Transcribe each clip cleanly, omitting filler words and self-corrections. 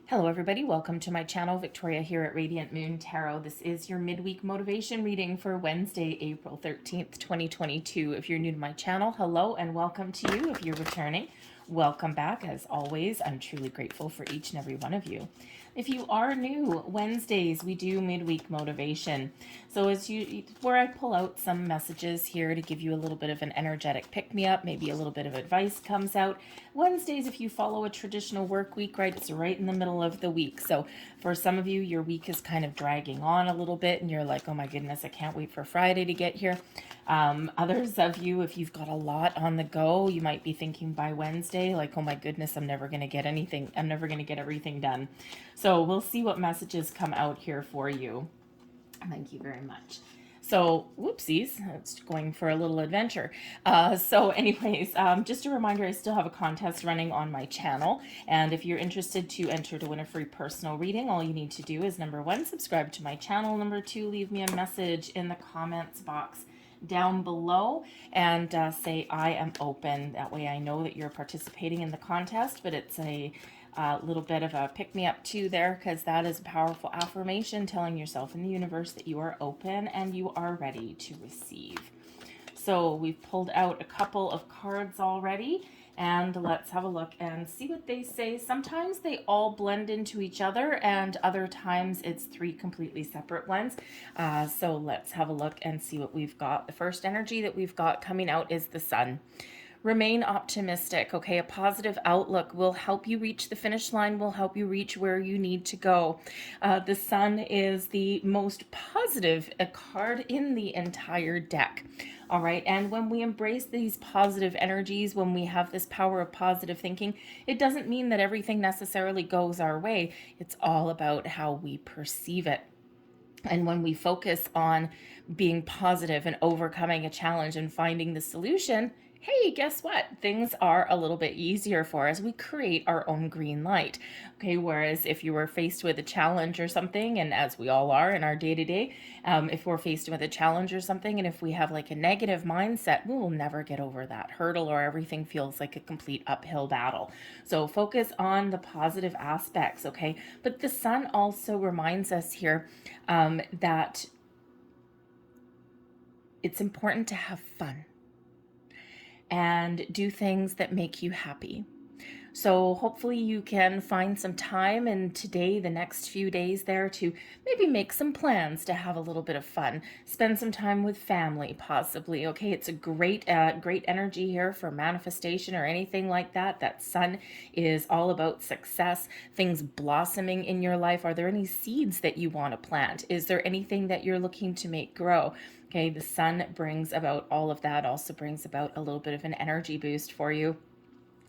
Hello everybody, welcome to my channel. Victoria here at Radiant Moon Tarot. This is your midweek motivation reading for Wednesday, April 13th, 2022. If you're new to my channel, hello and welcome to you. If you're returning, welcome back. As always, I'm truly grateful for each and every one of you. If you are new, Wednesdays we do midweek motivation. So where I pull out some messages here to give you a little bit of an energetic pick-me-up, maybe a little bit of advice comes out. Wednesdays, if you follow a traditional work week, right, it's right in the middle of the week. So for some of you, your week is kind of dragging on a little bit and you're like, oh my goodness, I can't wait for Friday to get here. Others of you, if you've got a lot on the go, you might be thinking by Wednesday, like, oh my goodness, I'm never going to get anything. I'm never going to get everything done. So we'll see what messages come out here for you. Thank you very much. So, whoopsies, it's going for a little adventure. Just a reminder, I still have a contest running on my channel. And if you're interested to enter to win a free personal reading, all you need to do is number one, subscribe to my channel. Number two, leave me a message in the comments box down below and say I am open. That way I know that you're participating in the contest, but it's a little bit of a pick-me-up too there, because that is a powerful affirmation telling yourself in the universe that you are open and you are ready to receive. So we've pulled out a couple of cards already, and let's have a look and see what they say. Sometimes they all blend into each other, and other times it's three completely separate ones. So let's have a look and see what we've got. The first energy that we've got coming out is the sun. Remain optimistic, okay? A positive outlook will help you reach the finish line, will help you reach where you need to go. The sun is the most positive card in the entire deck. All right, and when we embrace these positive energies, when we have this power of positive thinking, it doesn't mean that everything necessarily goes our way. It's all about how we perceive it. And when we focus on being positive and overcoming a challenge and finding the solution, hey, guess what? Things are a little bit easier for us. We create our own green light. Okay, whereas if you were faced with a challenge or something, and as we all are in our day-to-day, if we're faced with a challenge or something, and if we have like a negative mindset, we will never get over that hurdle, or everything feels like a complete uphill battle. So focus on the positive aspects, okay? But the sun also reminds us here that it's important to have fun and do things that make you happy. So hopefully you can find some time in today, the next few days there, to maybe make some plans to have a little bit of fun. Spend some time with family, possibly. Okay, it's a great energy here for manifestation or anything like that. That sun is all about success, things blossoming in your life. Are there any seeds that you want to plant? Is there anything that you're looking to make grow? Okay, the sun brings about all of that, also brings about a little bit of an energy boost for you.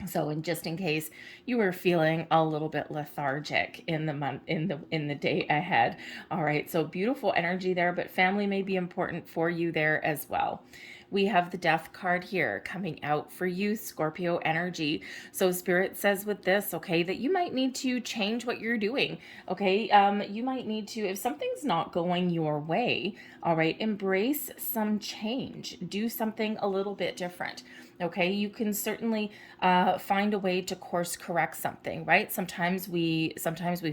So, and just in case you were feeling a little bit lethargic in the day ahead. All right, so beautiful energy there, but family may be important for you there as well. We have the death card here coming out for you, Scorpio energy. So spirit says with this, okay, that you might need to change what you're doing. Okay, you might need to, if something's not going your way, all right, embrace some change. Do something a little bit different. Okay, you can certainly find a way to course correct something, right? Sometimes we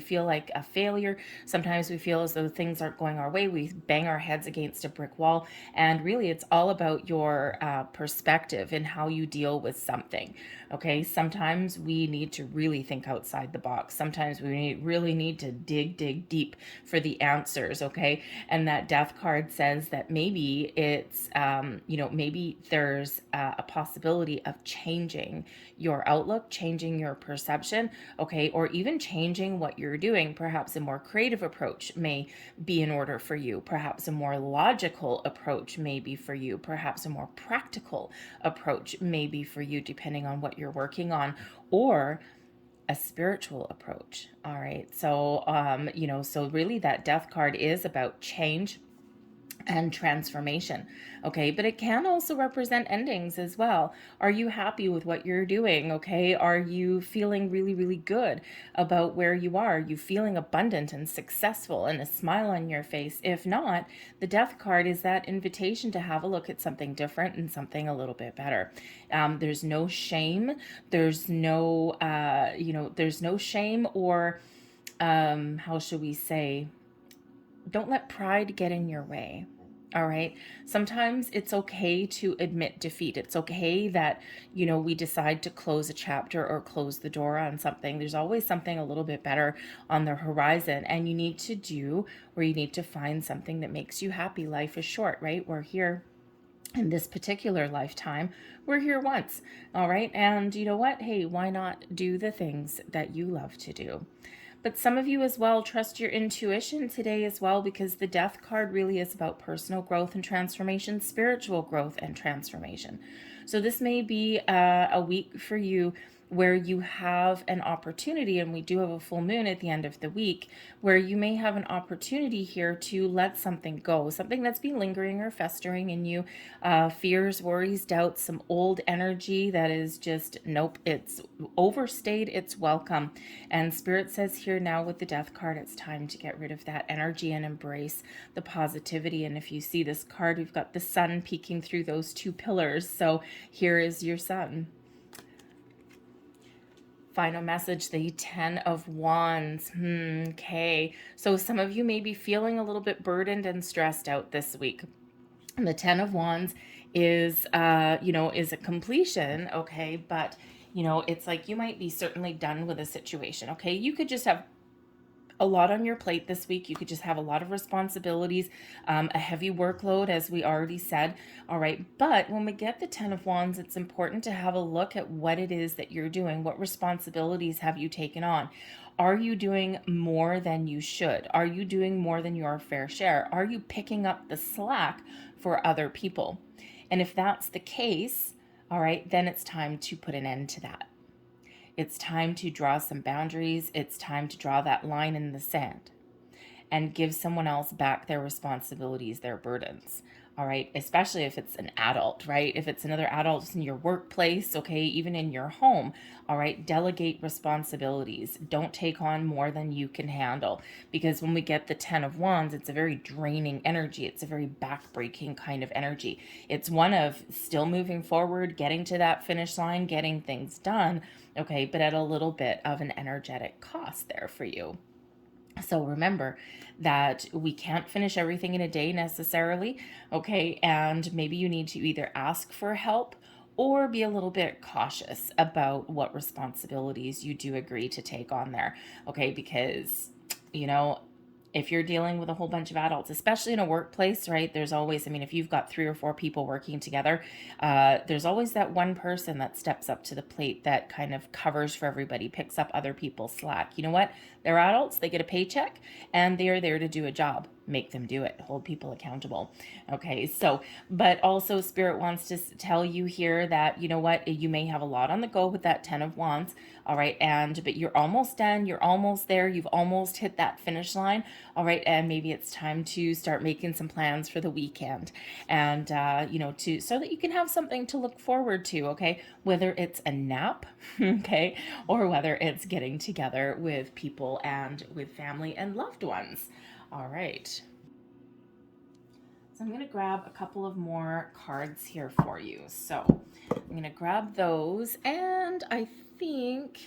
feel like a failure. Sometimes we feel as though things aren't going our way. We bang our heads against a brick wall, and really, it's all about your perspective and how you deal with something. Okay, sometimes we need to really think outside the box. Sometimes we really need to dig deep for the answers. Okay, and that death card says that maybe it's maybe there's a possibility of changing your outlook, changing your perception, okay, or even changing what you're doing. Perhaps a more creative approach may be in order for you. Perhaps a more logical approach may be for you. Perhaps a more practical approach may be for you, depending on what you're working on, or a spiritual approach. All right. So, so really that death card is about change and transformation. Okay, but it can also represent endings as well. Are you happy with what you're doing? Okay, are you feeling really good about where you are? Are you feeling abundant and successful and a smile on your face? If not, the death card is that invitation to have a look at something different and something a little bit better. There's no shame. There's no shame or how should we say, don't let pride get in your way. All right. Sometimes it's okay to admit defeat. It's okay that, we decide to close a chapter or close the door on something. There's always something a little bit better on the horizon. And you need to find something that makes you happy. Life is short, right? We're here in this particular lifetime. We're here once. All right. And you know what? Hey, why not do the things that you love to do? But some of you as well, trust your intuition today as well, because the Death card really is about personal growth and transformation, spiritual growth and transformation. So this may be a week for you where you have an opportunity, and we do have a full moon at the end of the week, where you may have an opportunity here to let something go, something that's been lingering or festering in you, fears, worries, doubts, some old energy that is just, nope, it's overstayed its welcome. And Spirit says here now with the Death card, it's time to get rid of that energy and embrace the positivity. And if you see this card, we've got the sun peeking through those two pillars. So here is your sun. Final message, the 10 of Wands. Okay. So some of you may be feeling a little bit burdened and stressed out this week. And the 10 of Wands is a completion, okay? But, it's like you might be certainly done with a situation, okay? You could just have a lot on your plate this week. You could just have a lot of responsibilities, a heavy workload, as we already said. All right. But when we get the 10 of Wands, it's important to have a look at what it is that you're doing. What responsibilities have you taken on? Are you doing more than you should? Are you doing more than your fair share? Are you picking up the slack for other people? And if that's the case, all right, then it's time to put an end to that. It's time to draw some boundaries. It's time to draw that line in the sand and give someone else back their responsibilities, their burdens. All right. Especially if it's an adult, right? If it's another adult in your workplace, okay, even in your home. All right. Delegate responsibilities. Don't take on more than you can handle, because when we get the 10 of Wands, it's a very draining energy. It's a very backbreaking kind of energy. It's one of still moving forward, getting to that finish line, getting things done. Okay. But at a little bit of an energetic cost there for you. So remember that we can't finish everything in a day necessarily, okay? And maybe you need to either ask for help or be a little bit cautious about what responsibilities you do agree to take on there, okay? Because, if you're dealing with a whole bunch of adults, especially in a workplace, right, there's always, if you've got 3 or 4 people working together, there's always that one person that steps up to the plate that kind of covers for everybody, picks up other people's slack. You know what? They're adults, they get a paycheck, and they are there to do a job. Make them do it. Hold people accountable. Okay, so, but also Spirit wants to tell you here that, you know what, you may have a lot on the go with that 10 of Wands. All right. but you're almost done. You're almost there. You've almost hit that finish line. All right. And maybe it's time to start making some plans for the weekend, and, so that you can have something to look forward to. Okay. Whether it's a nap, okay, or whether it's getting together with people and with family and loved ones. All right. So I'm going to grab a couple of more cards here for you. So I'm going to grab those, and I think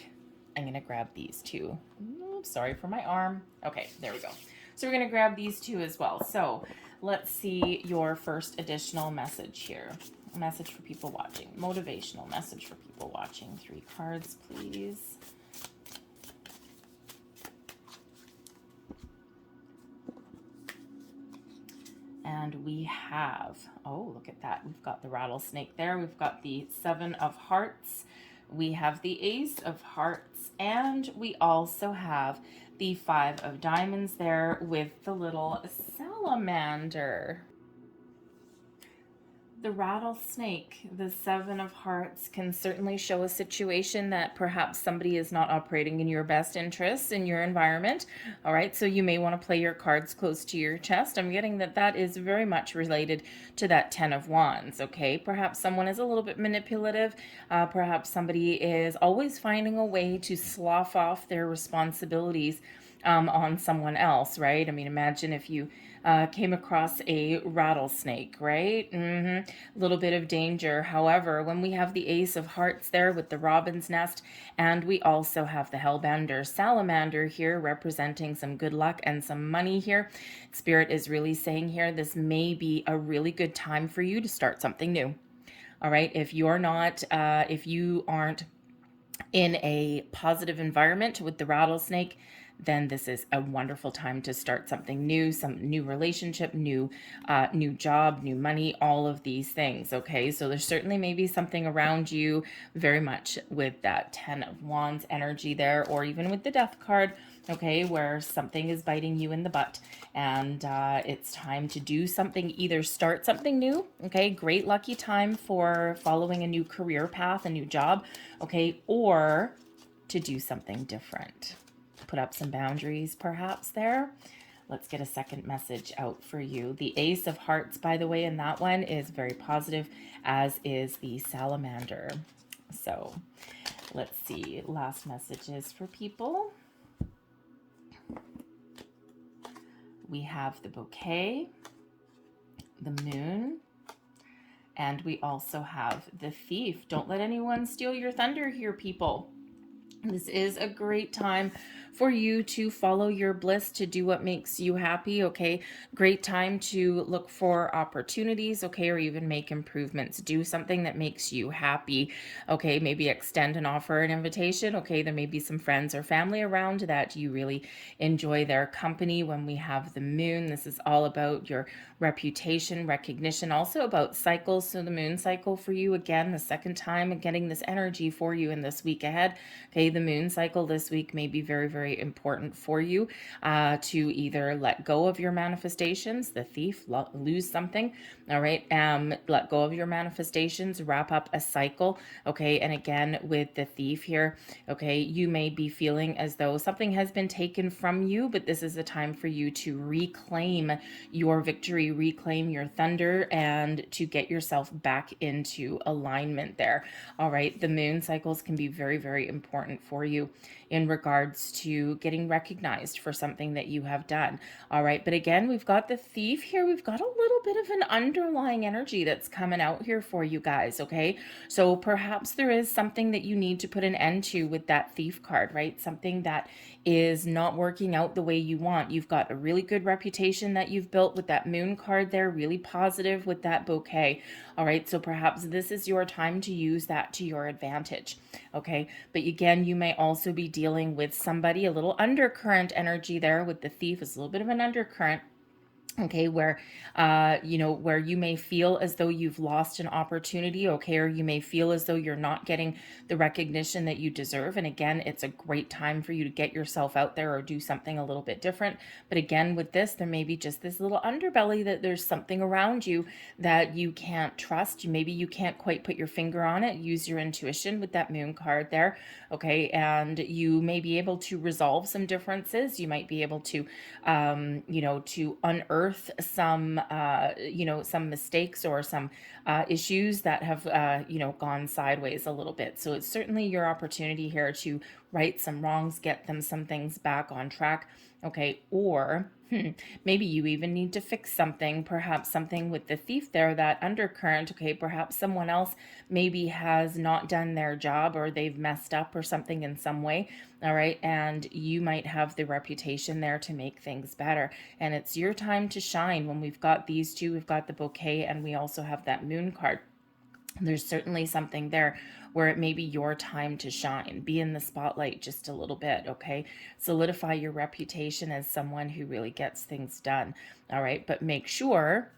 I'm going to grab these two. Oops, sorry for my arm. Okay, there we go. So we're going to grab these two as well. So let's see your first additional message here. A message for people watching. Motivational message for people watching. 3 cards, please. And we have, oh, look at that. We've got the rattlesnake there. We've got the 7 of Hearts. We have the Ace of Hearts. And we also have the 5 of Diamonds there with the little salamander. The rattlesnake, the 7 of Hearts, can certainly show a situation that perhaps somebody is not operating in your best interests in your environment. All right, so you may want to play your cards close to your chest. I'm getting that is very much related to that 10 of Wands, okay? Perhaps someone is a little bit manipulative. Perhaps somebody is always finding a way to slough off their responsibilities on someone else, right? Imagine if you came across a rattlesnake, right? A little bit of danger. However, when we have the Ace of Hearts there with the robin's nest, and we also have the Hellbender Salamander here representing some good luck and some money here, Spirit is really saying here this may be a really good time for you to start something new. All right, if you aren't in a positive environment with the rattlesnake, then this is a wonderful time to start something new, some new relationship, new job, new money, all of these things. Okay, so there's certainly maybe something around you very much with that 10 of Wands energy there, or even with the Death card, okay, where something is biting you in the butt, and it's time to do something, either start something new, okay, great lucky time for following a new career path, a new job, okay, or to do something different. Put up some boundaries perhaps there. Let's get a second message out for you. The Ace of Hearts, by the way, in that one is very positive, as is the Salamander. So let's see, last messages for people. We have the Bouquet, the Moon, and we also have the Thief. Don't let anyone steal your thunder here, people. This is a great time for you to follow your bliss, to do what makes you happy, okay? Great time to look for opportunities, okay, or even make improvements. Do something that makes you happy, okay? Maybe extend an offer, an invitation, okay? There may be some friends or family around that you really enjoy their company. When we have the Moon, this is all about your reputation, recognition, also about cycles. So the Moon cycle for you, again, the second time getting this energy for you in this week ahead, okay? The Moon cycle this week may be very, very important for you to either let go of your manifestations, the Thief, lose something, all right, let go of your manifestations, wrap up a cycle, okay? And again, with the Thief here, okay, you may be feeling as though something has been taken from you, but this is a time for you to reclaim your victory, reclaim your thunder, and to get yourself back into alignment there, all right? The Moon cycles can be very, very important for you in regards to getting recognized for something that you have done. All right, but again, we've got the Thief here. We've got a little bit of an underlying energy that's coming out here for you guys, okay? So perhaps there is something that you need to put an end to with that Thief card, right? Something that is not working out the way you want. You've got a really good reputation that you've built with that Moon card there, really positive with that Bouquet. All right, so perhaps this is your time to use that to your advantage, okay? But again, you may also be dealing with somebody, a little undercurrent energy there with the Thief is a little bit of an undercurrent, okay, where where you may feel as though you've lost an opportunity, okay, or you may feel as though you're not getting the recognition that you deserve. And again, it's a great time for you to get yourself out there or do something a little bit different. But again, with this, there may be just this little underbelly that there's something around you that you can't trust. Maybe you can't quite put your finger on it. Use your intuition with that Moon card there, okay, and you may be able to resolve some differences. You might be able to to unearth some some mistakes or some issues that have gone sideways a little bit. So it's certainly your opportunity here to right some wrongs, get some things back on track, okay? Or maybe you even need to fix something, perhaps something with the Thief there, that undercurrent, okay? Perhaps someone else maybe has not done their job, or they've messed up or something in some way, all right? And you might have the reputation there to make things better. And it's your time to shine. When we've got these two, we've got the Bouquet, and we also have that Moon card. There's certainly something there where it may be your time to shine. Be in the spotlight just a little bit, okay? Solidify your reputation as someone who really gets things done, all right? But make sure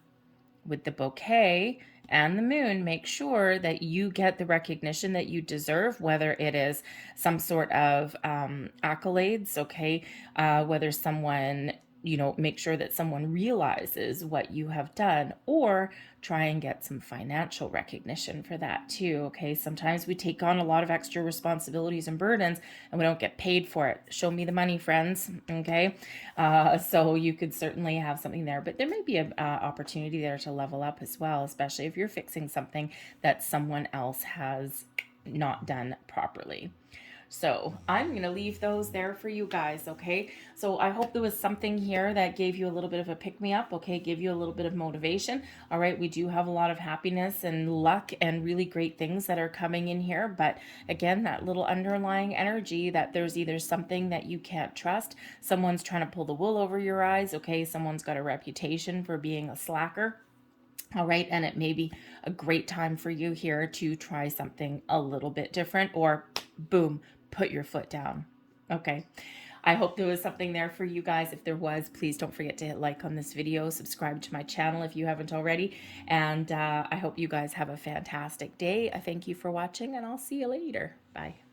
with the Bouquet and the Moon, make sure that you get the recognition that you deserve, whether it is some sort of accolades, okay? Whether someone, make sure that someone realizes what you have done, or try and get some financial recognition for that too, okay? Sometimes we take on a lot of extra responsibilities and burdens and we don't get paid for it. Show me the money, friends, okay? So you could certainly have something there, but there may be an opportunity there to level up as well, especially if you're fixing something that someone else has not done properly. So I'm going to leave those there for you guys, okay? So I hope there was something here that gave you a little bit of a pick-me-up, okay? Give you a little bit of motivation. All right, we do have a lot of happiness and luck and really great things that are coming in here. But again, that little underlying energy that there's either something that you can't trust, someone's trying to pull the wool over your eyes, okay? Someone's got a reputation for being a slacker. All right, and it may be a great time for you here to try something a little bit different, or boom, put your foot down. Okay. I hope there was something there for you guys. If there was, please don't forget to hit like on this video, subscribe to my channel if you haven't already, and I hope you guys have a fantastic day. I thank you for watching, and I'll see you later. Bye.